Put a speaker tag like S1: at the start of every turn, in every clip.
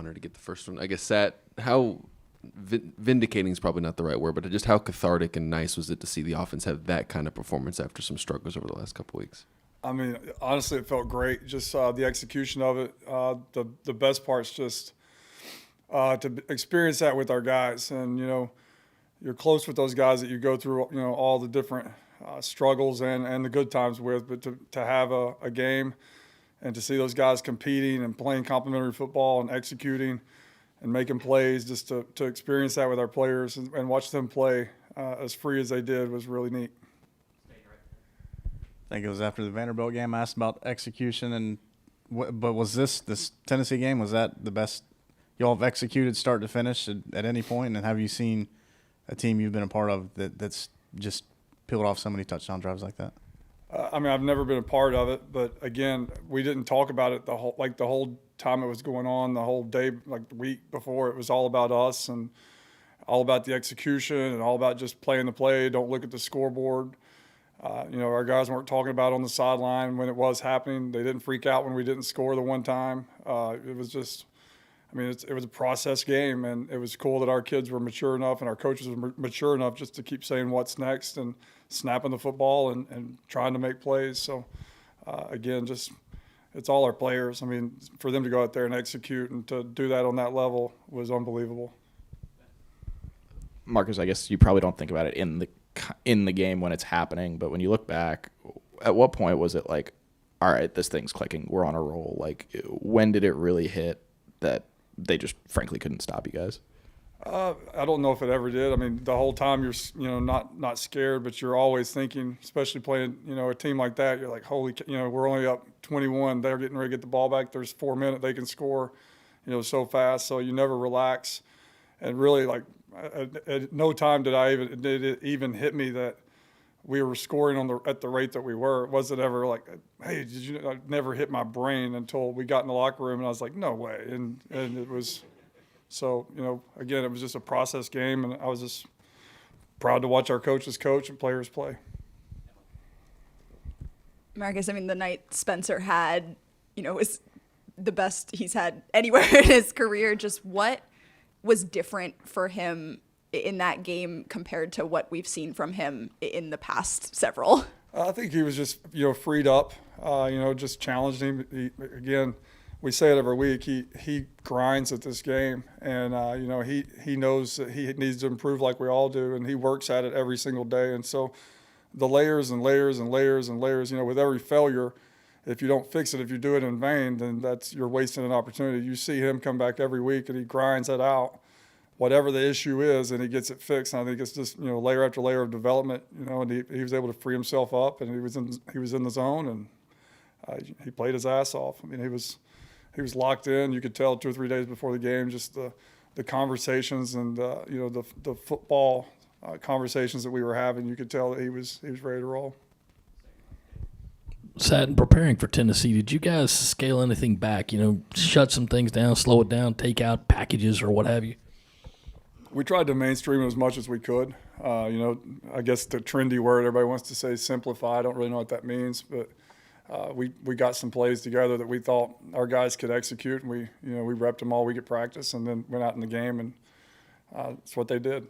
S1: punter to get the first one. I guess how vindicating is probably not the right word, but just how cathartic and nice was it to see the offense have that kind of performance after some struggles over the last couple weeks?
S2: I mean, honestly, it felt great. Just the execution of it. The best part's just to experience that with our guys. And, you're close with those guys that you go through, all the different struggles and the good times with. But to have a game and to see those guys competing and playing complimentary football and executing and making plays, just to experience that with our players and watch them play as free as they did was really neat.
S3: I think it was after the Vanderbilt game. I asked about execution, but was this Tennessee game, was that the best you all have executed start to finish at any point? And have you seen a team you've been a part of that's just peeled off so many touchdown drives like that?
S2: I've never been a part of it, but again, we didn't talk about it the whole time it was going on, the whole day, like the week before. It was all about us and all about the execution and all about just playing the play. Don't look at the scoreboard. Our guys weren't talking about it on the sideline when it was happening. They didn't freak out when we didn't score the one time. It was just, it was a process game, and it was cool that our kids were mature enough and our coaches were mature enough just to keep saying what's next and snapping the football and trying to make plays. So, again, just it's all our players. For them to go out there and execute and to do that on that level was unbelievable.
S4: Marcus, I guess you probably don't think about it in the game when it's happening, but when you look back, at what point was it like, all right, this thing's clicking, we're on a roll? Like, when did it really hit that they just frankly couldn't stop you guys?
S2: I don't know if it ever did. The whole time you're not scared, but you're always thinking, especially playing a team like that. You're like, holy, we're only up 21. They're getting ready to get the ball back. There's 4 minutes. They can score, so fast. So you never relax. And really, like, at no time did it even hit me that we were scoring at the rate that we were. It wasn't ever like, hey, did you? I never hit my brain until we got in the locker room, and I was like, no way. And it was. So, again, it was just a process game, and I was just proud to watch our coaches coach and players play.
S5: Marcus, the night Spencer had, was the best he's had anywhere in his career. Just what was different for him in that game compared to what we've seen from him in the past several?
S2: I think he was just, freed up, just challenged him. Again, we say it every week. He grinds at this game, and he knows that he needs to improve like we all do, and he works at it every single day. And so, the layers and layers and layers and layers. With every failure, if you don't fix it, if you do it in vain, then you're wasting an opportunity. You see him come back every week, and he grinds that out, whatever the issue is, and he gets it fixed. And I think it's just layer after layer of development. And he was able to free himself up, and he was in the zone, and he played his ass off. He was locked in. You could tell 2 or 3 days before the game, just the conversations and the football conversations that we were having. You could tell that he was ready to roll.
S6: Sat in preparing for Tennessee, did you guys scale anything back? Shut some things down, slow it down, take out packages or what have you?
S2: We tried to mainstream it as much as we could. I guess the trendy word everybody wants to say, simplify. I don't really know what that means, but we got some plays together that we thought our guys could execute, and we repped them all week at practice, and then went out in the game, and that's what they did.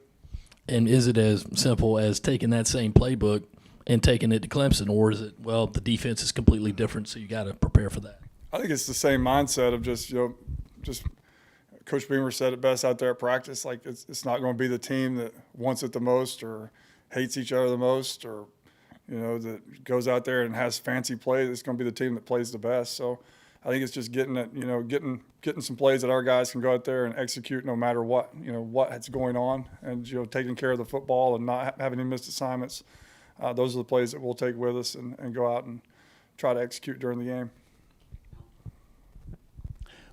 S6: And is it as simple as taking that same playbook and taking it to Clemson, or is it, the defense is completely different, so you got to prepare for that?
S2: I think it's the same mindset of just Coach Beamer said it best out there at practice. Like, it's not going to be the team that wants it the most or hates each other the most or that goes out there and has fancy plays. It's going to be the team that plays the best. So I think it's just getting some plays that our guys can go out there and execute no matter what's going on, and taking care of the football and not having any missed assignments. Those are the plays that we'll take with us and go out and try to execute during the game.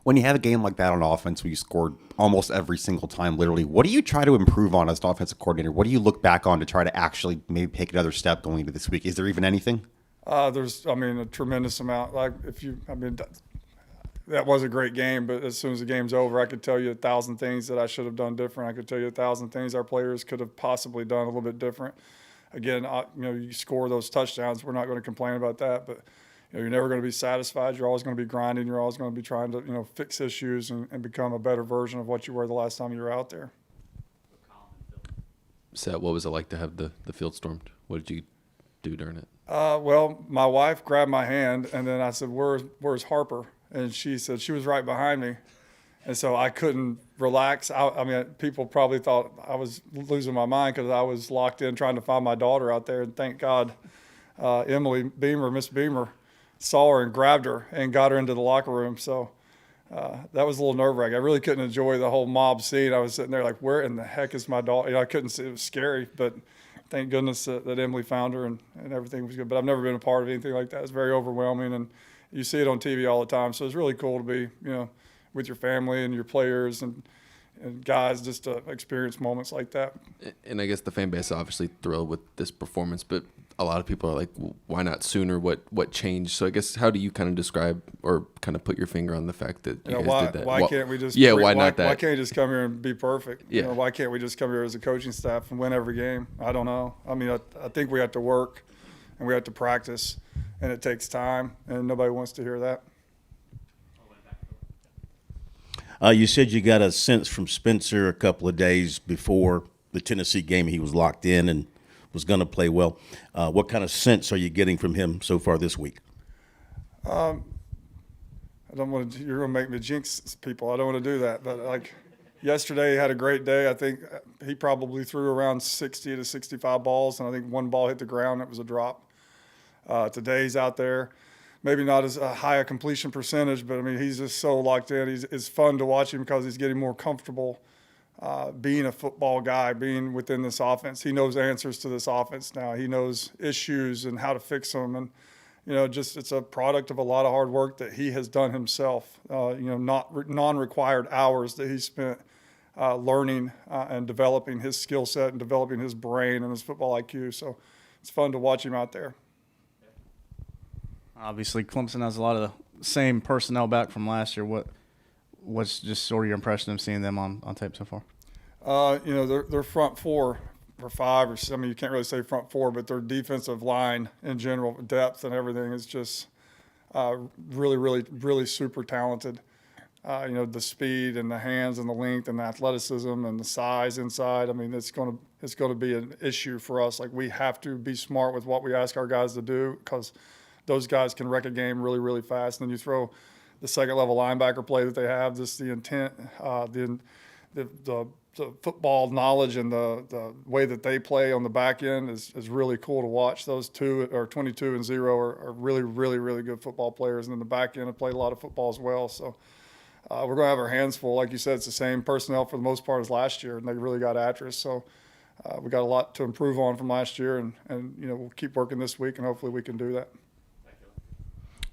S7: When you have a game like that on offense where you scored almost every single time, literally, what do you try to improve on as an offensive coordinator? What do you look back on to try to actually maybe take another step going into this week? Is there even anything?
S2: There's, a tremendous amount. That was a great game, but as soon as the game's over, I could tell you 1,000 things that I should have done different. I could tell you 1,000 things our players could have possibly done a little bit different. Again, you score those touchdowns. We're not going to complain about that, but you're never going to be satisfied. You're always going to be grinding. You're always going to be trying to, fix issues and become a better version of what you were the last time you were out there.
S1: Seth, what was it like to have the field stormed? What did you do during it?
S2: Well, my wife grabbed my hand, and then I said, where's Harper? And she said she was right behind me. And so I couldn't relax. I mean, people probably thought I was losing my mind because I was locked in trying to find my daughter out there. And thank God Miss Beamer, saw her and grabbed her and got her into the locker room. So that was a little nerve-wracking. I really couldn't enjoy the whole mob scene. I was sitting there like, where in the heck is my daughter? I couldn't see. It was scary, but thank goodness that Emily found her and everything was good. But I've never been a part of anything like that. It's very overwhelming, and you see it on TV all the time. So it's really cool to be, with your family and your players and guys just to experience moments like that.
S1: And I guess the fan base is obviously thrilled with this performance, but a lot of people are like, well, why not sooner? What changed? So I guess how do you kind of describe or kind of put your finger on the fact that you guys did that?
S2: Why can't we just
S1: why not that?
S2: Why can't you just come here and be perfect?
S1: Yeah.
S2: Why can't we just come here as a coaching staff and win every game? I don't know. I mean, I think we have to work and we have to practice, and it takes time, and nobody wants to hear that.
S8: You said you got a sense from Spencer a couple of days before the Tennessee game he was locked in and was going to play well. What kind of sense are you getting from him so far this week?
S2: I don't want to. You're going to make me jinx people. I don't want to do that. But like yesterday, he had a great day. I think he probably threw around 60 to 65 balls, and I think one ball hit the ground. It was a drop. Today he's out there. Maybe not as high a completion percentage, but I mean, he's just so locked in. It's fun to watch him because he's getting more comfortable being a football guy, being within this offense. He knows answers to this offense now. He knows issues and how to fix them. And, it's a product of a lot of hard work that he has done himself, not non-required hours that he spent learning and developing his skill set and developing his brain and his football IQ. So it's fun to watch him out there.
S3: Obviously, Clemson has a lot of the same personnel back from last year. What's just sort of your impression of seeing them on tape so far?
S2: Their front four or five, or I mean, you can't really say front four, but their defensive line in general, depth and everything is just really, really, really super talented. The speed and the hands and the length and the athleticism and the size inside. I mean, it's going to be an issue for us. Like, we have to be smart with what we ask our guys to do because those guys can wreck a game really, really fast. And then you throw the second-level linebacker play that they have, just the intent, the football knowledge and the way that they play on the back end is really cool to watch. Those 22 and 0 are really, really, really good football players. And then the back end have played a lot of football as well. So we're going to have our hands full. Like you said, it's the same personnel for the most part as last year, and they really got after us. So we got a lot to improve on from last year, and we'll keep working this week, and hopefully we can do that.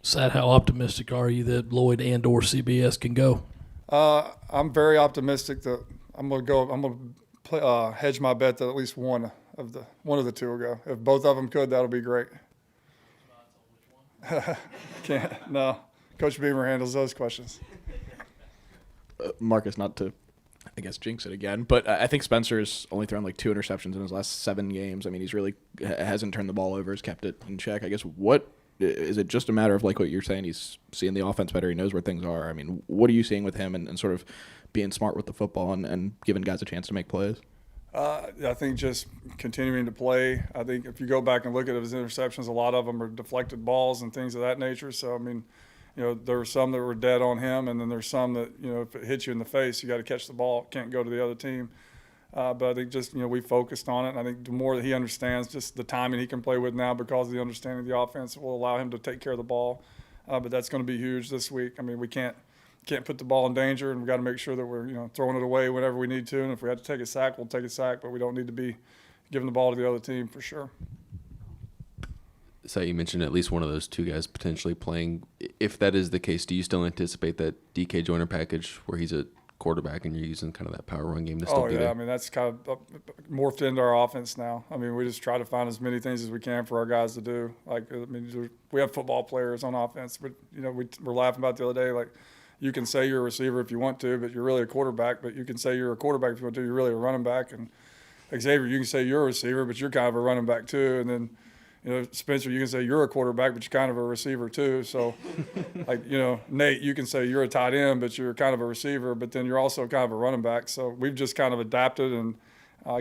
S6: Sad, how optimistic are you that Lloyd and/or CBS can go?
S2: I'm very optimistic that I'm going to hedge my bet that at least one of the two will go. If both of them could, that'll be great. Can't. No, Coach Beamer handles those questions.
S4: Marcus, not to, I guess, jinx it again, but I think Spencer's only thrown like 2 interceptions in his last 7 games. I mean, he's really hasn't turned the ball over, has kept it in check. I guess what is it just a matter of like what you're saying? He's seeing the offense better. He knows where things are. I mean, what are you seeing with him and sort of being smart with the football and giving guys a chance to make plays?
S2: I think just continuing to play. I think if you go back and look at his interceptions, a lot of them are deflected balls and things of that nature. So, I mean, there were some that were dead on him, and then there's some that, if it hits you in the face, you got to catch the ball. It can't go to the other team. But I think just, we focused on it. And I think the more that he understands just the timing he can play with now because of the understanding of the offense will allow him to take care of the ball. But that's going to be huge this week. I mean, we can't put the ball in danger, and we've got to make sure that we're, throwing it away whenever we need to. And if we have to take a sack, we'll take a sack, but we don't need to be giving the ball to the other team for sure.
S1: So you mentioned at least one of those two guys potentially playing. If that is the case, do you still anticipate that DK Joyner package where he's a quarterback and you're using kind of that power run game to still be there?
S2: I mean, that's kind of morphed into our offense now. I mean, we just try to find as many things as we can for our guys to do. Like, I mean, we have football players on offense, but, we're laughing about the other day, like, you can say you're a receiver if you want to, but you're really a quarterback. But you can say you're a quarterback if you want to. You're really a running back. And Xavier, you can say you're a receiver, but you're kind of a running back too. And then, Spencer, you can say you're a quarterback, but you're kind of a receiver too. So, like, Nate, you can say you're a tight end, but you're kind of a receiver, but then you're also kind of a running back. So we've just kind of adapted and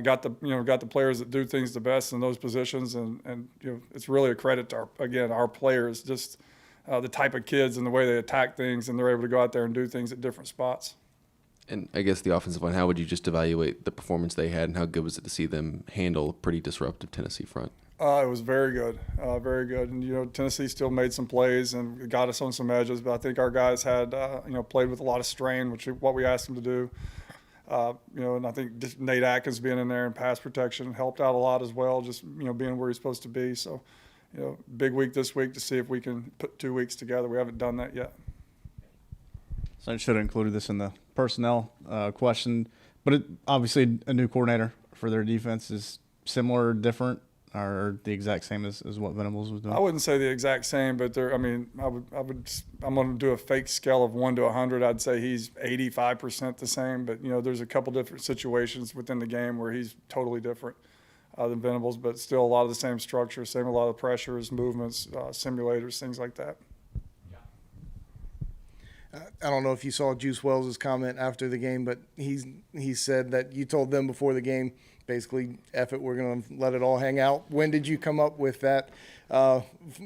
S2: got the players that do things the best in those positions, and it's really a credit to our players, just the type of kids and the way they attack things, and they're able to go out there and do things at different spots.
S1: And I guess the offensive line, how would you just evaluate the performance they had, and how good was it to see them handle a pretty disruptive Tennessee front?
S2: It was very good, very good. And, Tennessee still made some plays and got us on some edges, but I think our guys had, played with a lot of strain, which is what we asked them to do. And I think just Nate Atkins being in there in pass protection helped out a lot as well, just, being where he's supposed to be. So, big week this week to see if we can put 2 weeks together. We haven't done that yet.
S3: So I should have included this in the personnel question, but obviously a new coordinator for their defense is similar or different, or the exact same as what Venables was doing?
S2: I wouldn't say the exact same, but I'm going to do a fake scale of 1 to 100. I'd say he's 85% the same, but there's a couple different situations within the game where he's totally different than Venables, but still a lot of the same structure, a lot of pressures, movements, simulators, things like that.
S9: I don't know if you saw Juice Wells' comment after the game, but he said that you told them before the game, basically, F it, we're going to let it all hang out. When did you come up with that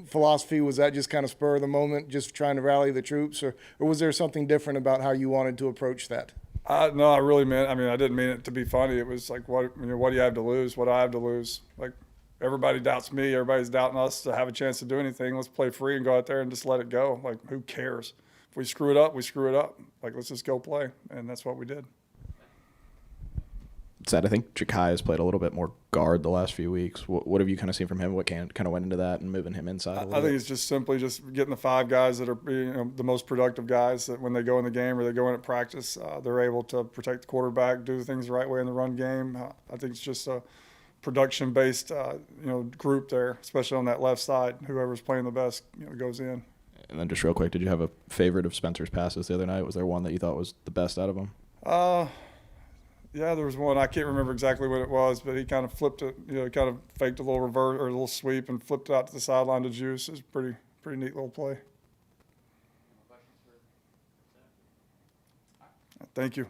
S9: philosophy? Was that just kind of spur of the moment, just trying to rally the troops, or was there something different about how you wanted to approach that?
S2: No, I really meant. I didn't mean it to be funny. It was like, what do you have to lose? What do I have to lose? Like, everybody doubts me. Everybody's doubting us to have a chance to do anything. Let's play free and go out there and just let it go. Like, who cares? If we screw it up, we screw it up. Like, let's just go play, and that's what we did.
S4: Said, I think Ja'Kai has played a little bit more guard the last few weeks. What have you kind of seen from him? What kind of went into that and moving him inside a little
S2: I think
S4: bit?
S2: it's just simply just getting the 5 guys that are the most productive guys that when they go in the game or they go in at practice, they're able to protect the quarterback, do things the right way in the run game. I think it's just a production-based group there, especially on that left side. Whoever's playing the best goes in.
S4: And then just real quick, did you have a favorite of Spencer's passes the other night? Was there one that you thought was the best out of them?
S2: Yeah, there was one. I can't remember exactly what it was, but he kind of flipped it, kind of faked a little revert or a little sweep and flipped it out to the sideline to Juice. It was pretty neat little play. Thank you.